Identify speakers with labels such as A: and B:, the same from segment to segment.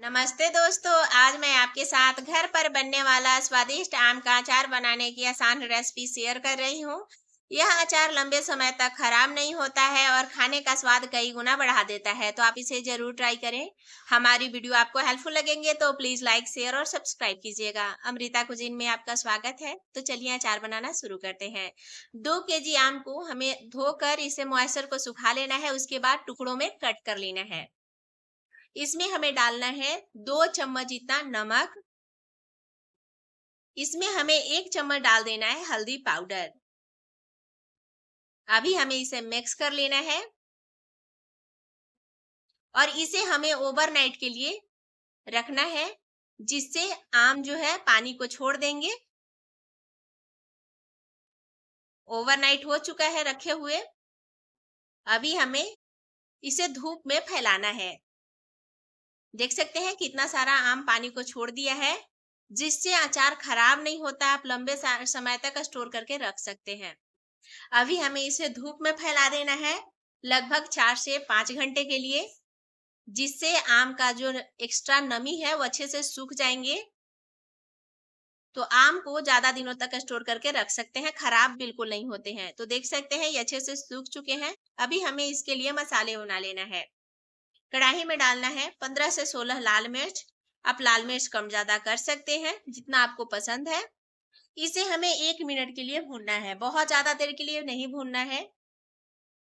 A: नमस्ते दोस्तों। आज मैं आपके साथ घर पर बनने वाला स्वादिष्ट आम का अचार बनाने की आसान रेसिपी शेयर कर रही हूँ। यह अचार लंबे समय तक खराब नहीं होता है और खाने का स्वाद कई गुना बढ़ा देता है, तो आप इसे जरूर ट्राई करें। हमारी वीडियो आपको हेल्पफुल लगेंगे तो प्लीज लाइक, शेयर और सब्सक्राइब कीजिएगा। अमृता कुजीन में आपका स्वागत है। तो चलिए अचार बनाना शुरू करते हैं। 2 केजी आम को हमें धोकर इसे मॉइस्चर को सुखा लेना है, उसके बाद टुकड़ों में कट कर लेना है। इसमें हमें डालना है 2 चम्मच जितना नमक। इसमें हमें 1 चम्मच डाल देना है हल्दी पाउडर। अभी हमें इसे मिक्स कर लेना है और इसे हमें ओवरनाइट के लिए रखना है, जिससे आम जो है पानी को छोड़ देंगे। ओवरनाइट हो चुका है रखे हुए। अभी हमें इसे धूप में फैलाना है। देख सकते हैं कितना सारा आम पानी को छोड़ दिया है, जिससे अचार खराब नहीं होता। आप लंबे समय तक स्टोर करके रख सकते हैं। अभी हमें इसे धूप में फैला देना है लगभग 4 से 5 घंटे के लिए, जिससे आम का जो एक्स्ट्रा नमी है वो अच्छे से सूख जाएंगे। तो आम को ज्यादा दिनों तक स्टोर करके रख सकते हैं, खराब बिल्कुल नहीं होते हैं। तो देख सकते हैं ये अच्छे से सूख चुके हैं। अभी हमें इसके लिए मसाले बना लेना है। कढ़ाई में डालना है 15 से 16 लाल मिर्च। आप लाल मिर्च कम ज्यादा कर सकते हैं जितना आपको पसंद है। इसे हमें 1 मिनट के लिए भूनना है, बहुत ज्यादा देर के लिए नहीं भूनना है।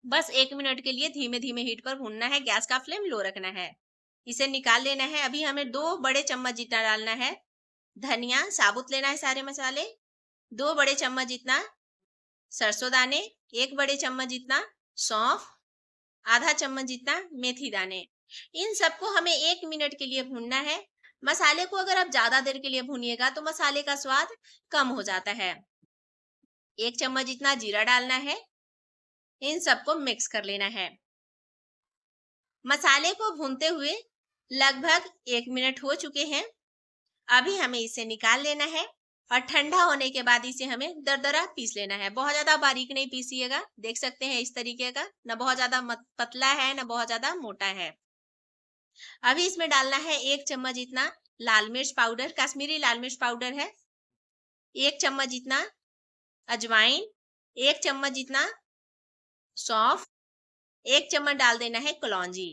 A: बस 1 मिनट के लिए धीमे धीमे हीट पर भूनना है। गैस का फ्लेम लो रखना है। इसे निकाल लेना है। अभी हमें 2 बड़े चम्मच जितना डालना है धनिया साबुत लेना है। सारे मसाले 2 बड़े चम्मच जितना सरसों दाने, 1 बड़े चम्मच जितना सौंफ, आधा चम्मच जितना मेथी दाने। इन सबको हमें 1 मिनट के लिए भूनना है। मसाले को अगर आप ज्यादा देर के लिए भूनिएगा तो मसाले का स्वाद कम हो जाता है। 1 चम्मच जितना जीरा डालना है। इन सबको मिक्स कर लेना है। मसाले को भूनते हुए लगभग 1 मिनट हो चुके हैं। अभी हमें इसे निकाल लेना है और ठंडा होने के बाद इसे हमें दरदरा पीस लेना है। बहुत ज्यादा बारीक नहीं पीसिएगा। देख सकते हैं इस तरीके का, न बहुत ज्यादा पतला है न बहुत ज्यादा मोटा है। अभी इसमें डालना है 1 चम्मच जितना लाल मिर्च पाउडर, कश्मीरी लाल मिर्च पाउडर है। 1 चम्मच जितना अजवाइन, 1 चम्मच जितना सौंफ, 1 चम्मच डाल देना है कलौंजी।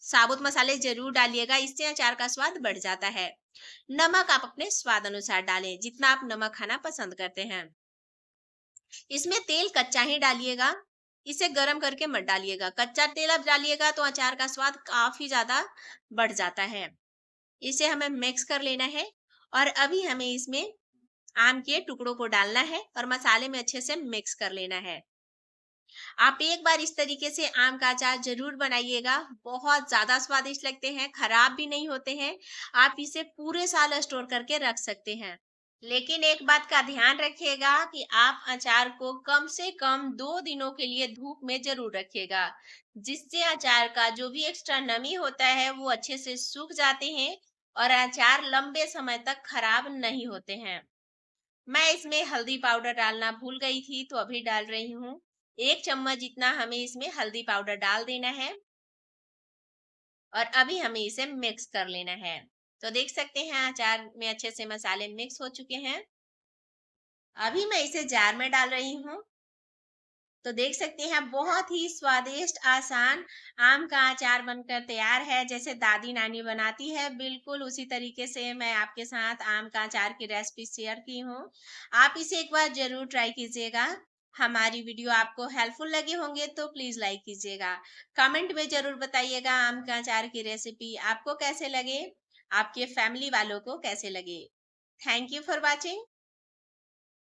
A: साबुत मसाले जरूर डालिएगा, इससे अचार का स्वाद बढ़ जाता है। नमक आप अपने स्वाद अनुसार डालें, जितना आप नमक खाना पसंद करते हैं। इसमें तेल कच्चा ही डालिएगा, इसे गरम करके मत डालिएगा। कच्चा तेल अब डालिएगा तो अचार का स्वाद काफी ज्यादा बढ़ जाता है। इसे हमें मिक्स कर लेना है और अभी हमें इसमें आम के टुकड़ों को डालना है और मसाले में अच्छे से मिक्स कर लेना है। आप एक बार इस तरीके से आम का अचार जरूर बनाइएगा। बहुत ज्यादा स्वादिष्ट लगते हैं, खराब भी नहीं होते हैं। आप इसे पूरे साल स्टोर करके रख सकते हैं। लेकिन एक बात का ध्यान रखिएगा कि आप अचार को कम से कम 2 दिनों के लिए धूप में जरूर रखिएगा, जिससे अचार का जो भी एक्स्ट्रा नमी होता है वो अच्छे से सूख जाते हैं और अचार लंबे समय तक खराब नहीं होते हैं। मैं इसमें हल्दी पाउडर डालना भूल गई थी तो अभी डाल रही हूँ। 1 चम्मच जितना हमें इसमें हल्दी पाउडर डाल देना है और अभी हमें इसे मिक्स कर लेना है। तो देख सकते हैं अचार में अच्छे से मसाले मिक्स हो चुके हैं। अभी मैं इसे जार में डाल रही हूँ। तो देख सकते हैं बहुत ही स्वादिष्ट आसान आम का अचार बनकर तैयार है। जैसे दादी नानी बनाती है बिल्कुल उसी तरीके से मैं आपके साथ आम का अचार की रेसिपी शेयर की हूँ। आप इसे एक बार जरूर ट्राई कीजिएगा। हमारी वीडियो आपको हेल्पफुल लगे होंगे तो प्लीज लाइक कीजिएगा। कमेंट में जरूर बताइएगा आम का अचार की रेसिपी आपको कैसे लगे, आपके फैमिली वालों को कैसे लगे। Thank you for watching.